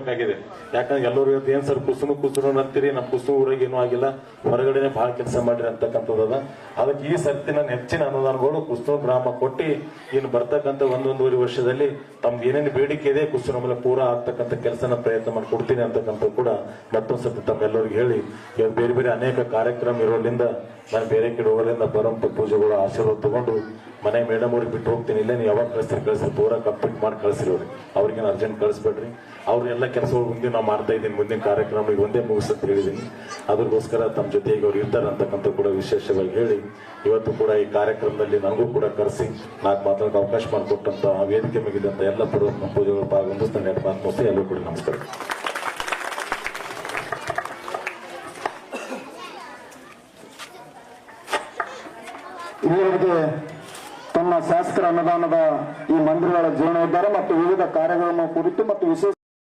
ಮಾಡಬೇಕಾಗಿದೆ. ಯಾಕಂದ್ರೆ ಎಲ್ಲರೂ ಏನ್ ಸರ್ ಕುಸುಮ ಅಂತೀರಿ, ನಮ್ಮ ಕುಸುಮ ಊರಿಗೆ ಏನೂ ಆಗಿಲ್ಲ, ಹೊರಗಡೆನೆ ಬಹಳ ಕೆಲಸ ಮಾಡಿರಿ ಅಂತಕ್ಕಂಥದ್ದದ. ಅದಕ್ಕೆ ಈ ಸರ್ತಿ ನನ್ನ ಹೆಚ್ಚಿನ ಅನುದಾನಗಳು ಕುಸುಮ ಗ್ರಾಮ ಕೊಟ್ಟು ಇನ್ನು ಬರ್ತಕ್ಕಂಥ 1-1.5 ವರ್ಷದಲ್ಲಿ ತಮ್ಗೆ ಏನೇನು ಬೇಡಿಕೆ ಇದೆ ಕುಸುಮ ಮೇಲೆ ಪೂರಾ ಆಗ್ತಕ್ಕಂಥ ಕೆಲಸನ ಪ್ರಯತ್ನ ಮಾಡಿ ಕೊಡ್ತೀನಿ ಅಂತಕ್ಕಂಥ ಕೂಡ ಮತ್ತೊಂದ್ಸತಿ ತಮ್ಮೆಲ್ಲರಿಗೂ ಹೇಳಿ, ಬೇರೆ ಬೇರೆ ಅನೇಕ ಕಾರ್ಯಕ್ರಮ ಇರೋದ್ರಿಂದ ನಾನು ಬೇರೆ ಕಡೆ ಹೋಗೋದ್ರಿಂದ ಪರಂಪ ಪೂಜೆಗಳು ಆಶೀರ್ವಾದ ತಗೊಂಡು ಮನೆ ಮೇಡಮ್ ಅವ್ರಿಗೆ ಬಿಟ್ಟು ಹೋಗ್ತೀನಿ. ಇಲ್ಲ ನೀವು ಯಾವಾಗ ಕಳಿಸ್ರಿ ಪೂರಾ ಕಂಪ್ಲೀಟ್ ಮಾಡಿ ಕಳಿಸ್ರಿ ಅವ್ರಿಗೆ, ಅವ್ರಿಗೇನು ಅರ್ಜೆಂಟ್ ಕಳಿಸ್ಬೇಡ್ರಿ. ಅವ್ರೆಲ್ಲ ಕೆಲಸಗಳು ಮುಂದೆ ನಾವು ಮಾಡ್ತಾ ಇದ್ದೀನಿ, ಮುಂದಿನ ಕಾರ್ಯಕ್ರಮ ಈಗ ಒಂದೇ ಮುಗಿಸಂತ ಹೇಳಿದ್ದೀನಿ. ಅದ್ರಗೋಸ್ಕರ ತಮ್ಮ ಜೊತೆಗೆ ಅವ್ರು ಇರ್ತಾರೆ ಅಂತಕ್ಕಂಥ ಕೂಡ ವಿಶೇಷವಾಗಿ ಹೇಳಿ, ಇವತ್ತು ಕೂಡ ಈ ಕಾರ್ಯಕ್ರಮದಲ್ಲಿ ನನಗೂ ಕೂಡ ಕರೆಸಿ ನಾಲ್ಕು ಮಾತಾಡೋಕೆ ಅವಕಾಶ ಮಾಡಿಕೊಟ್ಟಂತ ವೇದಿಕೆ ಮುಗಿದಂತ ಎಲ್ಲ ಪೂರ್ವ ಪೂಜೆಗಳು ಭಾಗವಹಿಸ್ತಾನೆ ಎರಡು ಮಾತು ಮುಗಿಸಿ ಎಲ್ಲರೂ ಕೂಡ ನಮಸ್ಕಾರ. ಇಲ್ಲಿಯವರೆಗೆ ತಮ್ಮ ಶಾಸಕರ ಅನುದಾನದ ಈ ಮಂದಿರಗಳ ಜೀವನ ಇದ್ದಾರೆ ಮತ್ತು ವಿವಿಧ ಕಾರ್ಯಗಳನ್ನು ಕುರಿತು ಮತ್ತು ವಿಶೇಷ